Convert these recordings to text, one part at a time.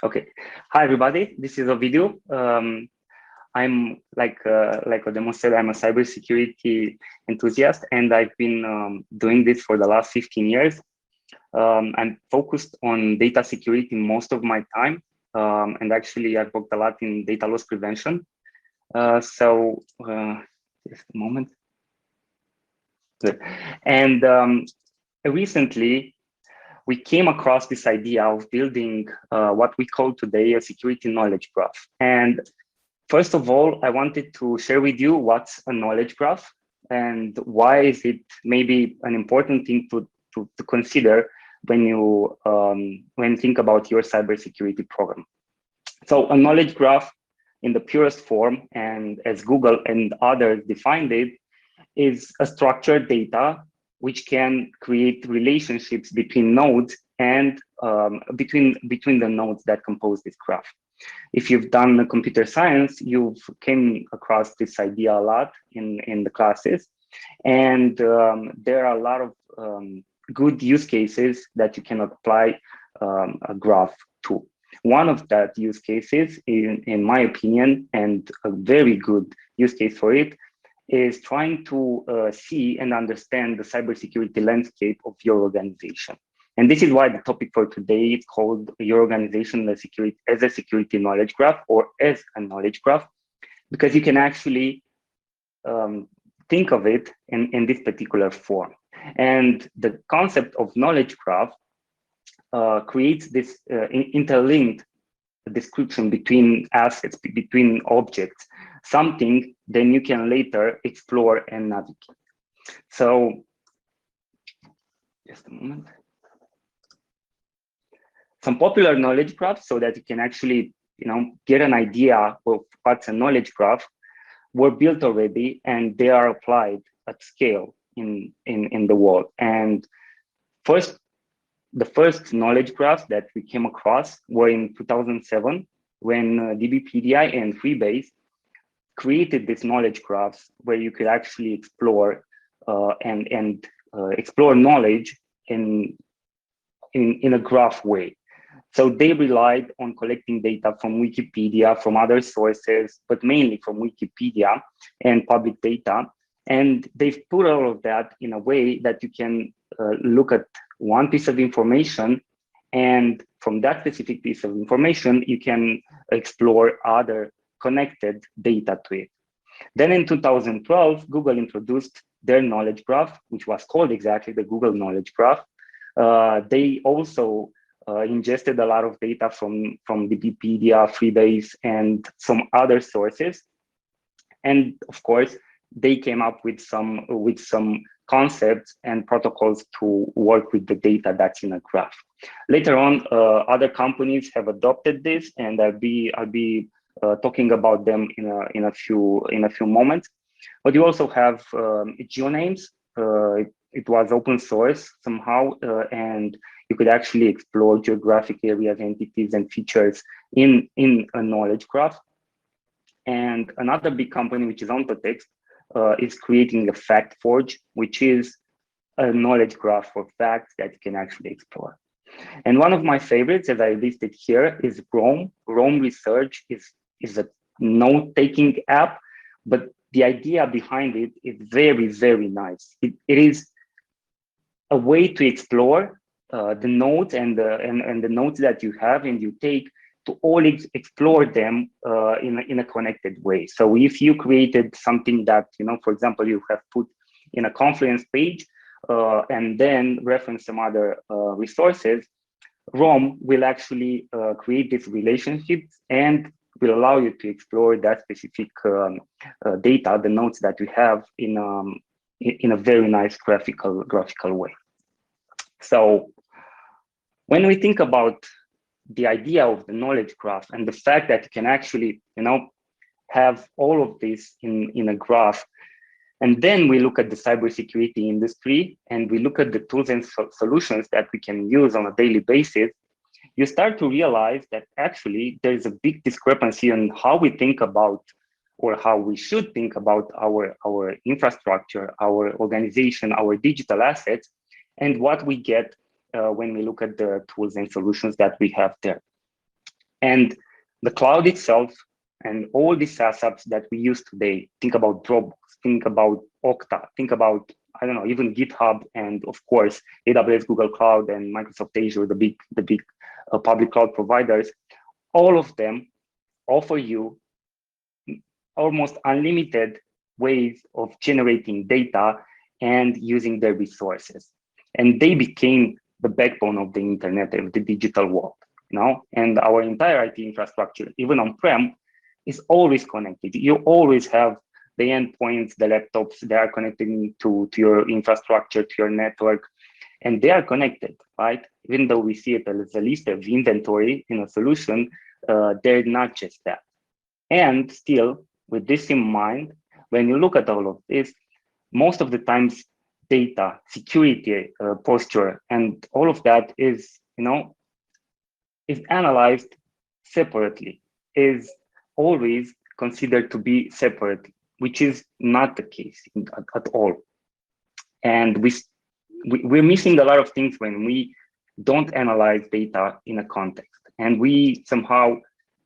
Okay. Hi, everybody. This is a video. I'm like Odemo said, I'm a cybersecurity enthusiast, and I've been doing this for the last 15 years. I'm focused on data security most of my time, and actually I've worked a lot in data loss prevention. Just a moment. Good. And recently, we came across this idea of building what we call today a security knowledge graph. And first of all, I wanted to share with you what's a knowledge graph and why is it maybe an important thing to consider when you think about your cybersecurity program. So a knowledge graph in the purest form, and as Google and others defined it, is a structured data which can create relationships between nodes and between the nodes that compose this graph. If you've done computer science, you've came across this idea a lot in the classes. And there are a lot of good use cases that you can apply a graph to. One of that use cases, in my opinion, and a very good use case for it, is trying to see and understand the cybersecurity landscape of your organization. And this is why the topic for today is called your organization as a security knowledge graph, or as a knowledge graph, because you can actually think of it in this particular form. And the concept of knowledge graph creates this interlinked description between assets, between objects, something then you can later explore and navigate. So just a moment. Some popular knowledge graphs, so that you can actually get an idea of what's a knowledge graph, were built already, and they are applied at scale in the world. And the first knowledge graphs that we came across were in 2007, when DBpedia and Freebase created these knowledge graphs where you could actually explore explore knowledge in a graph way. So they relied on collecting data from Wikipedia, from other sources, but mainly from Wikipedia and public data. And they've put all of that in a way that you can look at one piece of information, and from that specific piece of information, you can explore other connected data to it. Then in 2012, Google introduced their knowledge graph, which was called exactly the Google Knowledge Graph. They also ingested a lot of data from Wikipedia, Freebase, and some other sources. And of course, they came up with some concepts and protocols to work with the data that's in a graph. Later on, other companies have adopted this, and I'll be talking about them in a few moments. But you also have geonames. It was open source somehow, and you could actually explore geographic areas, entities, and features in a knowledge graph. And another big company, which is OntoText, is creating a fact forge, which is a knowledge graph for facts that you can actually explore. And one of my favorites, as I listed here, is Roam. Roam Research is a note-taking app, but the idea behind it is very, very nice. It is a way to explore the notes and the notes that you have and you take, to all explore them in a connected way. So if you created something that, for example, you have put in a Confluence page and then reference some other resources, Roam will actually create these relationships and will allow you to explore that specific data, the notes that you have in a very nice graphical way. So when we think about the idea of the knowledge graph and the fact that you can actually, have all of this in a graph, and then we look at the cybersecurity industry and we look at the tools and solutions that we can use on a daily basis, you start to realize that actually there is a big discrepancy on how we think about, or how we should think about our infrastructure, our organization, our digital assets, and what we get when we look at the tools and solutions that we have there. And the cloud itself and all these SaaS apps that we use today, think about Dropbox, think about Okta, think about, I don't know, even GitHub, and of course, AWS, Google Cloud, and Microsoft Azure, the big public cloud providers. All of them offer you almost unlimited ways of generating data and using their resources. And they became the backbone of the internet, of the digital world, you know? And our entire IT infrastructure, even on-prem, is always connected. You always have the endpoints, the laptops, they are connecting to your infrastructure, to your network, and they are connected, right? Even though we see it as a list of inventory in a solution, they're not just that. And still, with this in mind, when you look at all of this, most of the times data, security, posture, and all of that is, is analyzed separately, is always considered to be separate, which is not the case at all. And we're missing a lot of things when we don't analyze data in a context. And we somehow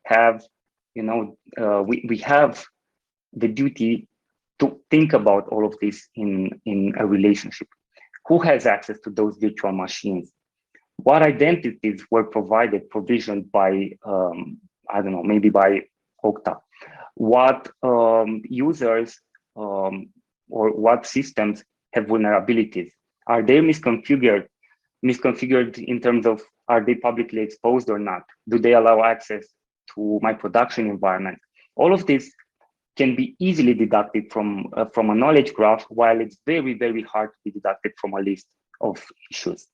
have, we have the duty to think about all of this in a relationship. Who has access to those virtual machines? What identities were provisioned by, I don't know, maybe by Okta? What users or what systems have vulnerabilities? Are they misconfigured in terms of, are they publicly exposed or not? Do they allow access to my production environment? All of this can be easily deducted from a knowledge graph, while it's very, very hard to be deducted from a list of issues.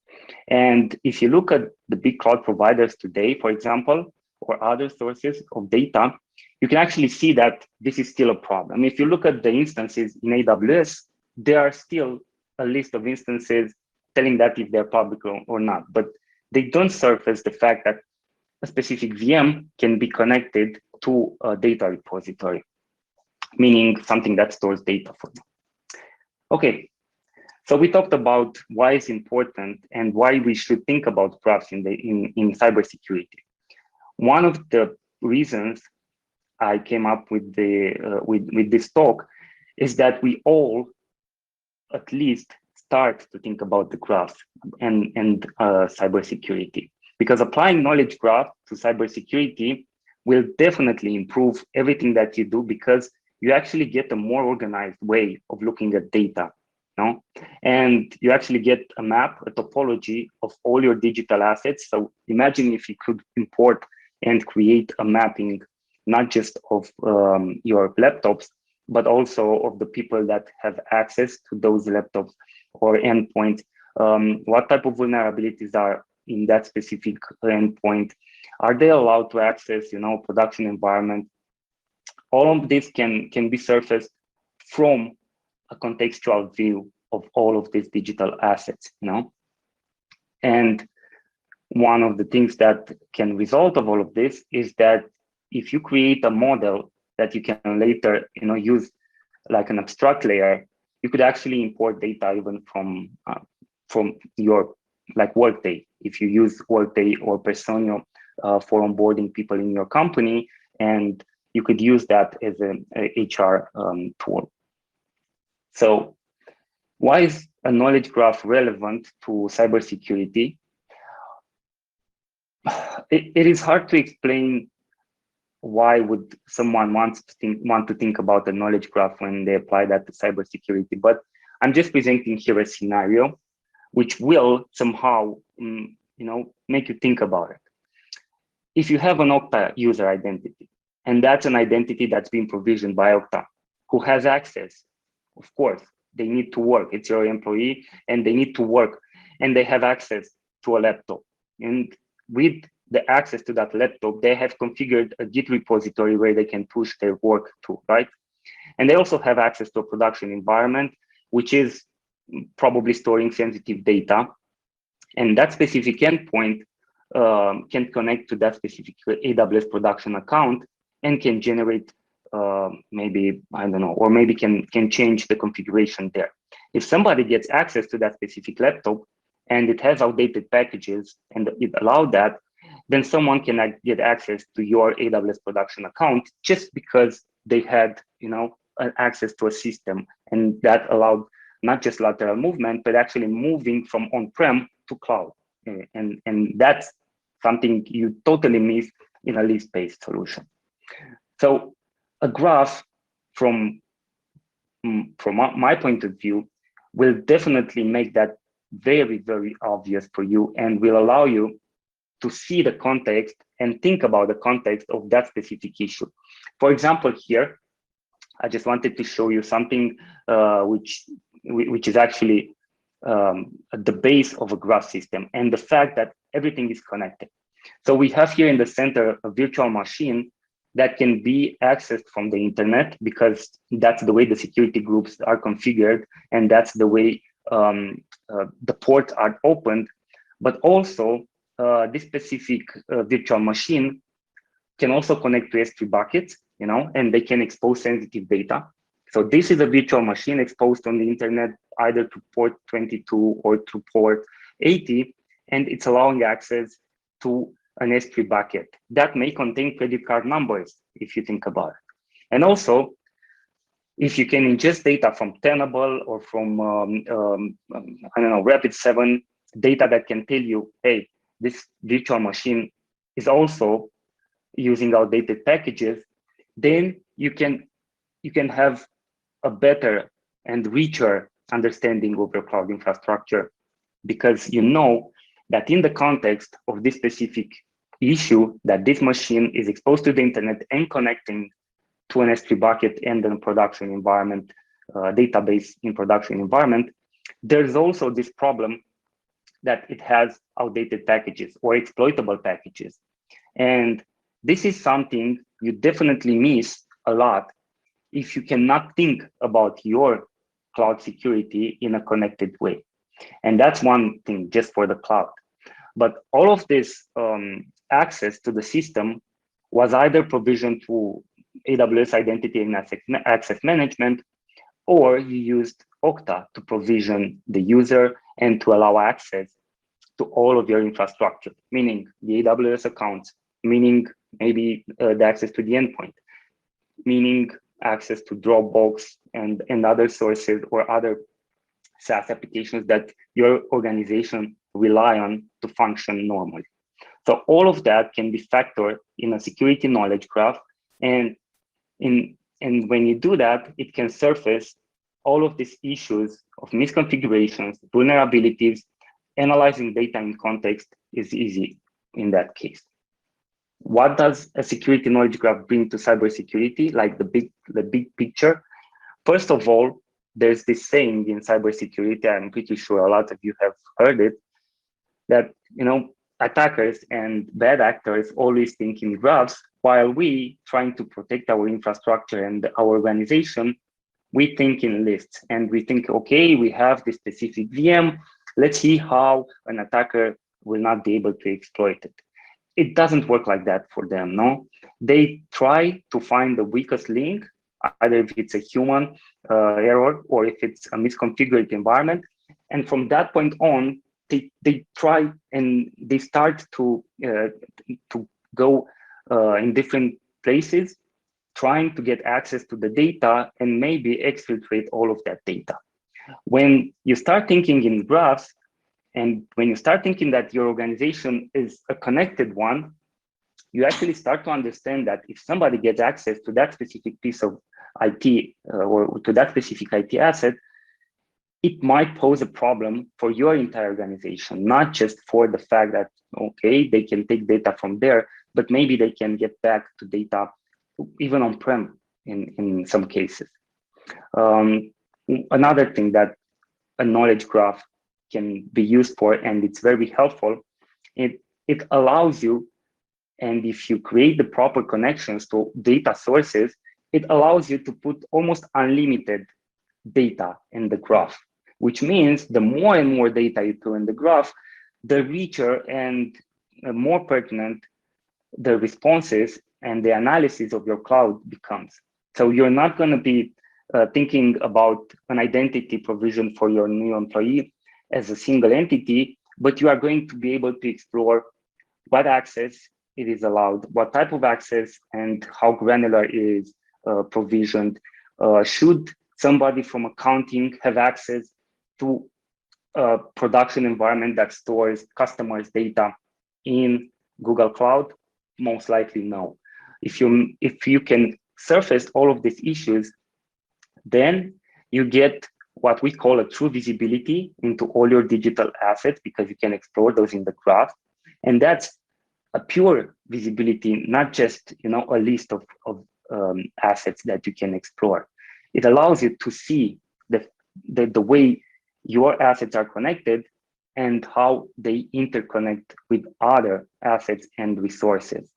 And if you look at the big cloud providers today, for example, or other sources of data, you can actually see that this is still a problem. If you look at the instances in AWS, there are still a list of instances telling that if they're public or not, but they don't surface the fact that a specific VM can be connected to a data repository, meaning something that stores data for you. Okay, so we talked about why it's important and why we should think about graphs in cybersecurity. One of the reasons I came up with with this talk is that we all at least start to think about the graph and cybersecurity, because applying knowledge graph to cybersecurity will definitely improve everything that you do, because you actually get a more organized way of looking at data, and you actually get a map, a topology of all your digital assets. So imagine if you could import and create a mapping, not just of your laptops, but also of the people that have access to those laptops or endpoints. What type of vulnerabilities are in that specific endpoint? Are they allowed to access, production environment? All of this can be surfaced from a contextual view of all of these digital assets, And one of the things that can result of all of this is that if you create a model that you can later, use like an abstract layer, you could actually import data even from your like Workday. If you use Workday or Personio for onboarding people in your company, and you could use that as an HR tool. So why is a knowledge graph relevant to cybersecurity? It is hard to explain why would someone want to think about a knowledge graph when they apply that to cybersecurity, but I'm just presenting here a scenario which will somehow, make you think about it. If you have an Okta user identity, and that's an identity that's been provisioned by Okta, who has access, of course, they need to work. It's your employee and they need to work, and they have access to a laptop. And with the access to that laptop, they have configured a Git repository where they can push their work to, right? And they also have access to a production environment, which is probably storing sensitive data. And that specific endpoint can connect to that specific AWS production account and can generate maybe, I don't know, or maybe can change the configuration there. If somebody gets access to that specific laptop and it has outdated packages and it allowed that, then someone can get access to your AWS production account just because they had, access to a system, and that allowed not just lateral movement, but actually moving from on-prem to cloud. And that's something you totally miss in a list-based solution. So a graph from my point of view will definitely make that very, very obvious for you and will allow you to see the context and think about the context of that specific issue. For example, here, I just wanted to show you something which is actually the base of a graph system, and the fact that everything is connected. So we have here in the center a virtual machine that can be accessed from the internet, because that's the way the security groups are configured, and that's the way the ports are opened. But also, this specific virtual machine can also connect to S3 buckets, and they can expose sensitive data. So this is a virtual machine exposed on the internet, either to port 22 or to port 80, and it's allowing access to an S3 bucket that may contain credit card numbers, if you think about it. And also, if you can ingest data from Tenable or from, I don't know, Rapid7, data that can tell you, hey, this virtual machine is also using outdated packages, then you can have a better and richer understanding of your cloud infrastructure, because you know that in the context of this specific issue, that this machine is exposed to the internet and connecting to an S3 bucket and a production environment, database in production environment, there's also this problem that it has outdated packages or exploitable packages. And this is something you definitely miss a lot if you cannot think about your cloud security in a connected way. And that's one thing just for the cloud. But all of this access to the system was either provisioned through AWS Identity and Access Management, or you used Okta to provision the user and to allow access to all of your infrastructure, meaning the AWS accounts, meaning maybe the access to the endpoint, meaning access to Dropbox and other sources or other SaaS applications that your organization rely on to function normally. So all of that can be factored in a security knowledge graph, and when you do that, it can surface all of these issues of misconfigurations, vulnerabilities. Analyzing data in context is easy in that case. What does a security knowledge graph bring to cybersecurity, like the big picture? First of all, there's this saying in cybersecurity, I'm pretty sure a lot of you have heard it, that attackers and bad actors always think in graphs, while we, trying to protect our infrastructure and our organization, we think in lists, and we think, okay, we have this specific VM, let's see how an attacker will not be able to exploit it. It doesn't work like that for them, no? They try to find the weakest link, either if it's a human error or if it's a misconfigured environment. And from that point on, they try and they start to go in different places, trying to get access to the data and maybe exfiltrate all of that data. When you start thinking in graphs, and when you start thinking that your organization is a connected one, you actually start to understand that if somebody gets access to that specific piece of IT or to that specific IT asset, it might pose a problem for your entire organization, not just for the fact that, okay, they can take data from there, but maybe they can get back to data even on-prem in some cases. Another thing that a knowledge graph can be used for, and it's very helpful, it allows you, and if you create the proper connections to data sources, it allows you to put almost unlimited data in the graph, which means the more and more data you put in the graph, the richer and more pertinent the responses and the analysis of your cloud becomes. So you're not going to be thinking about an identity provision for your new employee as a single entity, but you are going to be able to explore what access it is allowed, what type of access, and how granular is provisioned. Should somebody from accounting have access to a production environment that stores customers' data in Google Cloud? Most likely no. If you can surface all of these issues, then you get what we call a true visibility into all your digital assets, because you can explore those in the graph. And that's a pure visibility, not just a list of assets that you can explore. It allows you to see the way your assets are connected and how they interconnect with other assets and resources.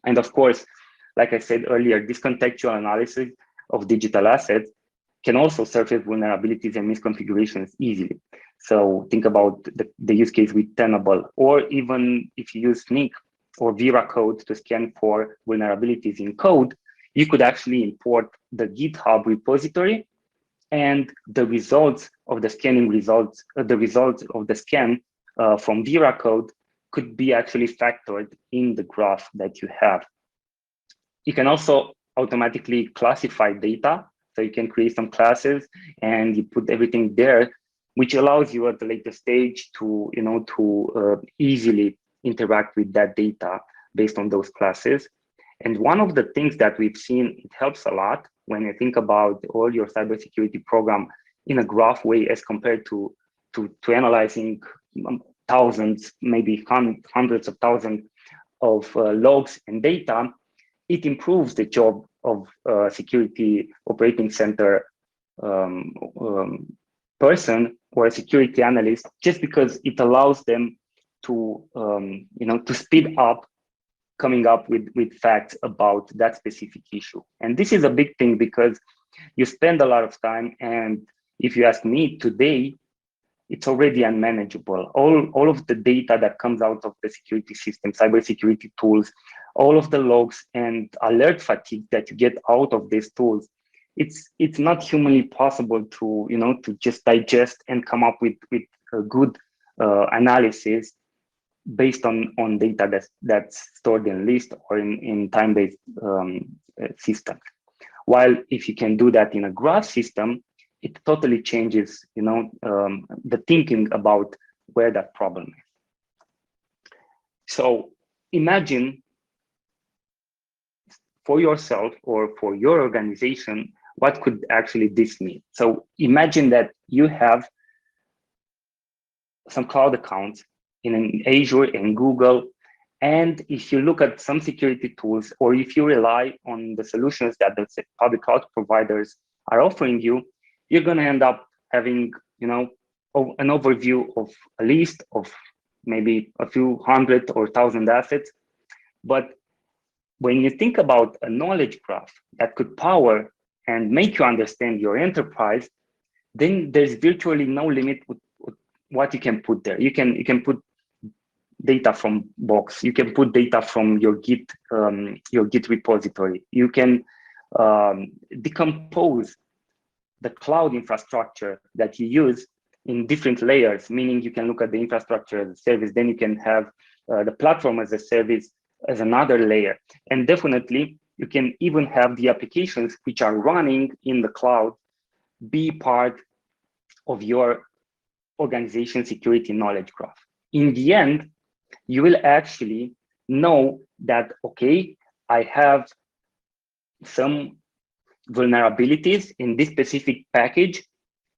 And of course, like I said earlier, this contextual analysis of digital assets can also surface vulnerabilities and misconfigurations easily. So think about the use case with Tenable, or even if you use Snyk or Vera code to scan for vulnerabilities in code, you could actually import the GitHub repository, and the results of the scanning results, the results of the scan from Vera code could be actually factored in the graph that you have. You can also automatically classify data. So you can create some classes and you put everything there, which allows you at the later stage to, easily interact with that data based on those classes. And one of the things that we've seen, it helps a lot when you think about all your cybersecurity program in a graph way as compared to analyzing thousands, maybe hundreds of thousands of logs and data. It improves the job of security operating center person or a security analyst, just because it allows them to, to speed up coming up with facts about that specific issue. And this is a big thing because you spend a lot of time. And if you ask me today, it's already unmanageable. All of the data that comes out of the security system, cybersecurity tools, all of the logs and alert fatigue that you get out of these tools, it's not humanly possible to to just digest and come up with a good analysis based on data that's stored in list or in time-based systems. While if you can do that in a graph system, it totally changes the thinking about where that problem is. So imagine for yourself or for your organization, what could actually this mean? So imagine that you have some cloud accounts in Azure and Google. And if you look at some security tools, or if you rely on the solutions that the public cloud providers are offering you, you're going to end up having, an overview of a list of maybe a few hundred or thousand assets. But when you think about a knowledge graph that could power and make you understand your enterprise, then there's virtually no limit with what you can put there. You can put data from Box. You can put data from your Git repository. You can decompose the cloud infrastructure that you use in different layers, meaning you can look at the infrastructure as a service, then you can have the platform as a service as another layer. And definitely, you can even have the applications which are running in the cloud be part of your organization security knowledge graph. In the end, you will actually know that, okay, I have some vulnerabilities in this specific package,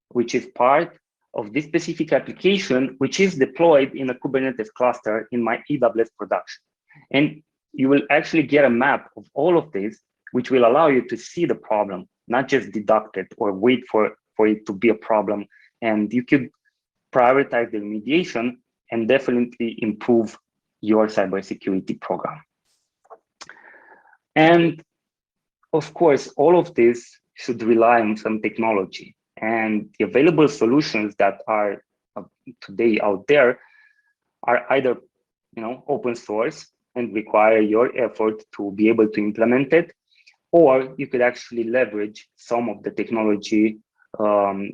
which is part of this specific application, which is deployed in a Kubernetes cluster in my AWS production. And you will actually get a map of all of this, which will allow you to see the problem, not just deduct it or wait for it to be a problem. And you could prioritize the remediation and definitely improve your cybersecurity program. And of course, all of this should rely on some technology, and the available solutions that are today out there are either open source and require your effort to be able to implement it, or you could actually leverage some of the technology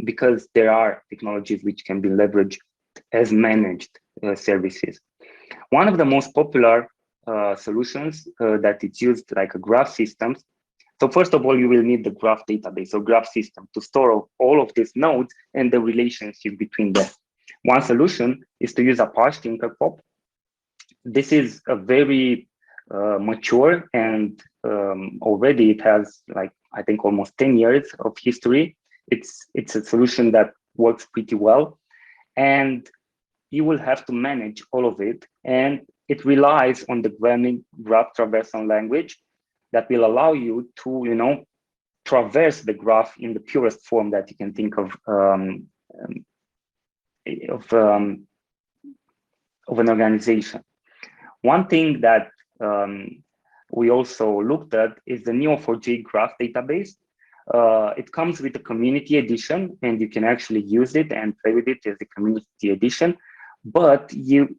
because there are technologies which can be leveraged as managed services. One of the most popular solutions that it's used like a graph systems. So first of all, you will need the graph database or graph system to store all of these nodes and the relationship between them. One solution is to use Apache Tinkerpop. This is a very mature and already it has like, I think almost 10 years of history. It's a solution that works pretty well, and you will have to manage all of it. And it relies on the graph traversal language that will allow you to, traverse the graph in the purest form that you can think of an organization. One thing that we also looked at is the Neo4j graph database. It comes with a community edition, and you can actually use it and play with it as a community edition. But you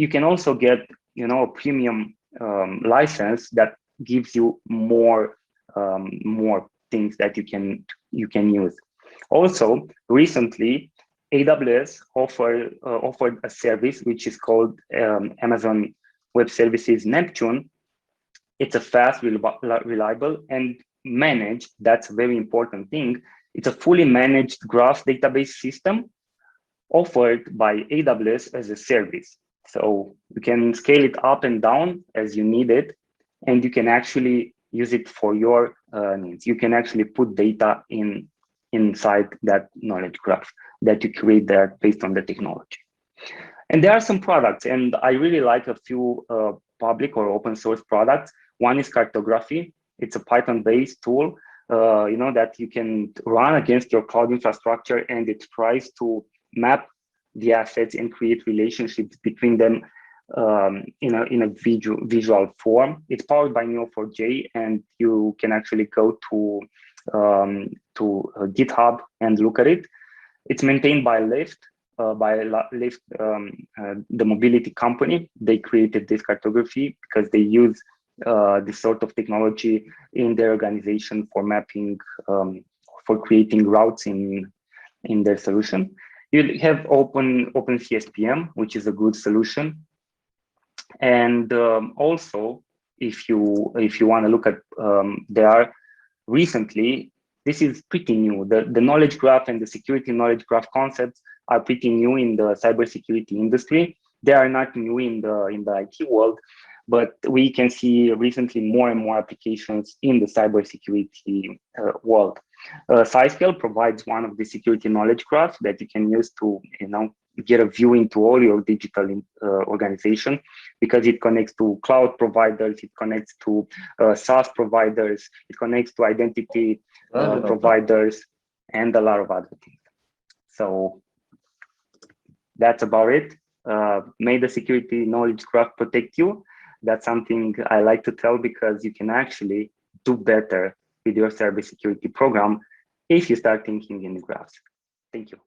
can also get, a premium license that gives you more things that you can use. Also, recently, AWS offered a service which is called Amazon Web Services Neptune. It's a fast, reliable, and managed. That's a very important thing. It's a fully managed graph database system offered by AWS as a service. So you can scale it up and down as you need it, and you can actually use it for your needs. You can actually put data inside that knowledge graph that you create there based on the technology. And there are some products, and I really like a few public or open source products. One is Cartography. It's a Python-based tool, that you can run against your cloud infrastructure, and it tries to map the assets and create relationships between them in a visual form. It's powered by Neo4j, and you can actually go to GitHub and look at it. It's maintained by Lyft, the mobility company. They created this cartography because they use this sort of technology in their organization for mapping, for creating routes in their solution. You have OpenCSPM, which is a good solution. And also, if you want to look at, there are recently, this is pretty new. The knowledge graph and the security knowledge graph concepts are pretty new in the cybersecurity industry. They are not new in the IT world, but we can see recently more and more applications in the cybersecurity world. Cycle provides one of the security knowledge graphs that you can use to, get a view into all your digital organization, because it connects to cloud providers, it connects to SaaS providers, it connects to identity providers, and a lot of other things. So that's about it. May the security knowledge graph protect you. That's something I like to tell, because you can actually do better with your cybersecurity program if you start thinking in the graphs. Thank you.